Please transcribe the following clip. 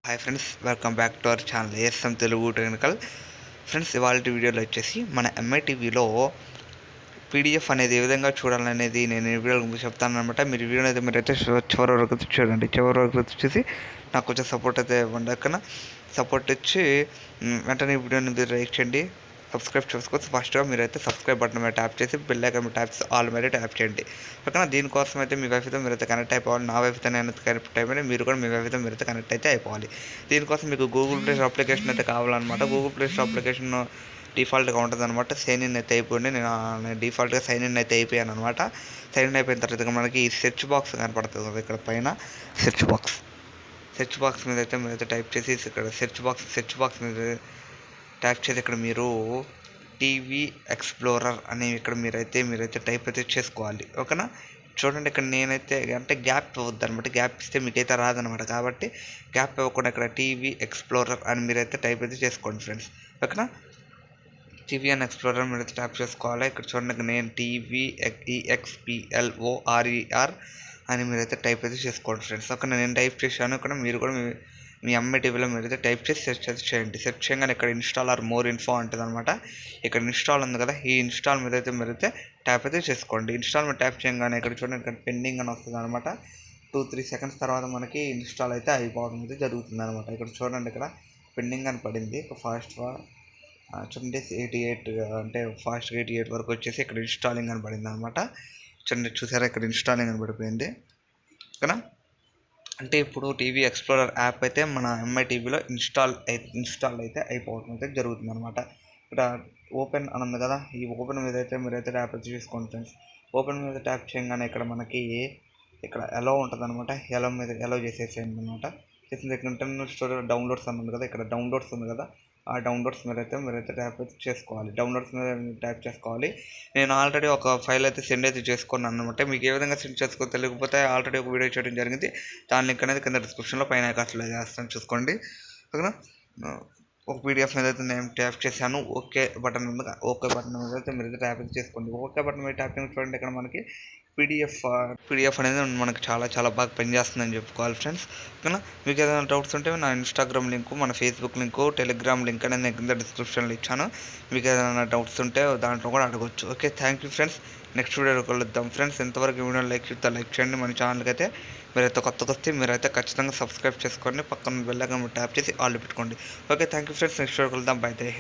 Hi friends, welcome back to our channel ASM Telugu Technical. Friends, ఇవాళ వీడియోలో వచ్చేసి మన ఎంఐ టీవీలో పీడిఎఫ్ అనేది ఏ విధంగా చూడాలనేది నేను ఈ వీడియోలో చెప్తాను అనమాట. మీరు వీడియో అయితే మీరైతే చివరి వరకు చూడండి. చివరి వరకు వచ్చేసి నాకు కొంచెం సపోర్ట్ అయితే ఇవ్వండి. అక్కడ సపోర్ట్ ఇచ్చి వెంటనే ఈ వీడియోని మీరు లైక్ చేయండి, సబ్స్క్రైబ్ చేసుకోవచ్చు. ఫస్ట్గా మీరైతే సబ్స్క్రైబ్ బటన్ మీద ట్యాప్ చేసి బెల్ ఐకాన్ మీద ట్యాప్ చేసి ఆల్ మీద ట్యాప్ చేయండి. ఓకేనా? దీనికోసం అయితే మీ వైఫ్తో మీరైతే కనెక్ట్ అయిపోవాలి. నా వైఫ్తో నేను కనెక్ట్ అయిపోయి మీరు కూడా మీ వైఫ్తో మీరైతే కనెక్ట్ అయితే అయిపోవాలి. దీనికోసం మీకు గూగుల్ ప్లే స్టోర్ అప్లికేషన్ అయితే కావాలన్నమాట. గూగుల్ ప్లే స్టోర్ అప్లికేషన్ డిఫాల్ట్గా ఉంటుంది అనమాట. సైన్ ఇన్ అయితే అయిపోయింది. నేను డిఫాల్ట్గా సైన్ ఇన్ అయితే అయిపోయాను అనమాట. సైన్ ఇన్ అయిపోయిన తర్వాత మనకి ఈ సెర్చ్ బాక్స్ కనపడుతుంది కదా, ఇక్కడ పైన సెర్చ్ బాక్స్ మీద అయితే మీరైతే టైప్ చేసి ఇక్కడ సెర్చ్ బాక్స్ మీద ట్యాప్ చేసి ఇక్కడ మీరు టీవీ ఎక్స్ప్లోరర్ అని ఇక్కడ మీరైతే టైప్ అయితే చేసుకోవాలి. ఓకేనా? చూడండి, ఇక్కడ నేనైతే అంటే గ్యాప్ ఇవ్వద్దు అనమాట. గ్యాప్ ఇస్తే మీకైతే రాదనమాట. కాబట్టి గ్యాప్ ఇవ్వకుండా ఇక్కడ టీవీ ఎక్స్ప్లోరర్ అని మీరైతే టైప్ అయితే చేసుకోండి ఫ్రెండ్స్. ఓకేనా? టీవీ అండ్ ఎక్స్ప్లోరర్ మీరైతే ట్యాప్ చేసుకోవాలి. ఇక్కడ చూడండి, నేను 𝑡𝑣𝒂𝒑𝒊𝒔𝒊𝒏𝒈 అని మీరైతే టైప్ అయితే చేసుకోండి ఫ్రెండ్స్. ఓకే, నేను టైప్ చేశాను. ఇక్కడ మీరు కూడా మీ ఎంఐ టీవీలో మీరైతే టైప్ చేసి సెర్చ్ అయితే చేయండి. సెర్చ్ చేయగానే ఇక్కడ ఇన్స్టాల్ ఆర్ మోర్ ఇన్ఫో ఉంటుంది అనమాట. ఇక్కడ ఇన్స్టాల్ ఉంది కదా, ఈ ఇన్స్టాల్ మీరైతే ట్యాప్ అయితే చేసుకోండి. ఇన్స్టాల్ మీద ట్యాప్ చేయగానే ఇక్కడ చూడండి, ఇక్కడ పెండింగ్ అని వస్తుంది అనమాట. 2-3 సెకండ్స్ తర్వాత మనకి ఇన్స్టాల్ అయితే అయిపోవడం అయితే జరుగుతుంది అనమాట. ఇక్కడ చూడండి, ఇక్కడ పెండింగ్ అని పడింది. ఫాస్ట్గా చూడండి 88 అంటే ఫాస్ట్గా 88 వరకు వచ్చేసి ఇక్కడ ఇన్స్టాలింగ్ అని పడింది అనమాట. చూడండి, చూసారా, ఇక్కడ ఇన్స్టాలింగ్ అని పడిపోయింది. ఓకేనా? అంటే ఇప్పుడు టీవీ ఎక్స్ప్లోరర్ యాప్ అయితే మన ఎంఐ టీవీలో ఇన్స్టాల్ అయితే అయిపోవడం అయితే జరుగుతుంది అనమాట. ఇక్కడ ఓపెన్ అని ఉంది కదా, ఈ ఓపెన్ మీద అయితే మీరైతే ట్యాప్ అయితే చేసుకోండి ఫ్రెండ్స్. ఓపెన్ మీద ట్యాప్ చేయగానే ఇక్కడ మనకి ఇక్కడ ఎలో ఉంటుంది అనమాట. ఎలో చేసేసేయండి అనమాట. చేసిన ఇక్కడ ఇంటర్నల్ స్టోరేజ్ డౌన్లోడ్స్ అని ఉంది కదా, ఇక్కడ డౌన్లోడ్స్ ఉంది కదా, ఆ డౌన్లోడ్స్ మీరైతే ట్యాప్ అయితే చేసుకోవాలి. డౌన్లోడ్స్ మీద ట్యాప్ చేసుకోవాలి. నేను ఆల్రెడీ ఒక ఫైల్ అయితే సెండ్ అయితే చేసుకున్నాను అనమాట. మీకు ఏ విధంగా సెండ్ చేసుకో తెలియకపోతే ఆల్రెడీ ఒక వీడియో చేయడం జరిగింది. దాని లింక్ అనేది కింద డిస్క్రిప్షన్లో పైన ఐకాన్స్లో చేస్తాను, చూసుకోండి. ఓకేనా? ఒక పీడిఎఫ్ మీద అయితే నేను ట్యాప్ చేశాను. ఓకే బటన్ మీద అయితే మీరైతే ట్యాప్ అయితే చేసుకోండి. ఓకే బటన్ మీద ట్యాప్ చేసి చూడండి, ఇక్కడ మనకి పీడిఎఫ్ అనేది మనకి చాలా బాగా పనిచేస్తుందని చెప్పుకోవాలి ఫ్రెండ్స్. ఓకేనా? మీకు ఏదైనా డౌట్స్ ఉంటే నా ఇన్స్టాగ్రామ్ లింకు, మన ఫేస్బుక్ లింకు, టెలిగ్రామ్ లింక్ అనేది నేను కింద డిస్క్రిప్షన్లో ఇచ్చాను. మీకు ఏదైనా డౌట్స్ ఉంటే దాంట్లో కూడా అడగవచ్చు. Okay, thank you friends. Next వీడియోలో కలుద్దాం ఫ్రెండ్స్. ఎంతవరకు వీడియో లైక్ చేయండి. మన ఛానల్కి అయితే మీరైతే కొత్తగా వస్తే మీరైతే ఖచ్చితంగా సబ్స్క్రైబ్ చేసుకోండి. పక్కన బెల్ ఐకాన్ ట్యాప్ చేసి ఆల్ పెట్టుకోండి. Okay, thank you friends. Next video కలుద్దాం. బై. జై హింద్.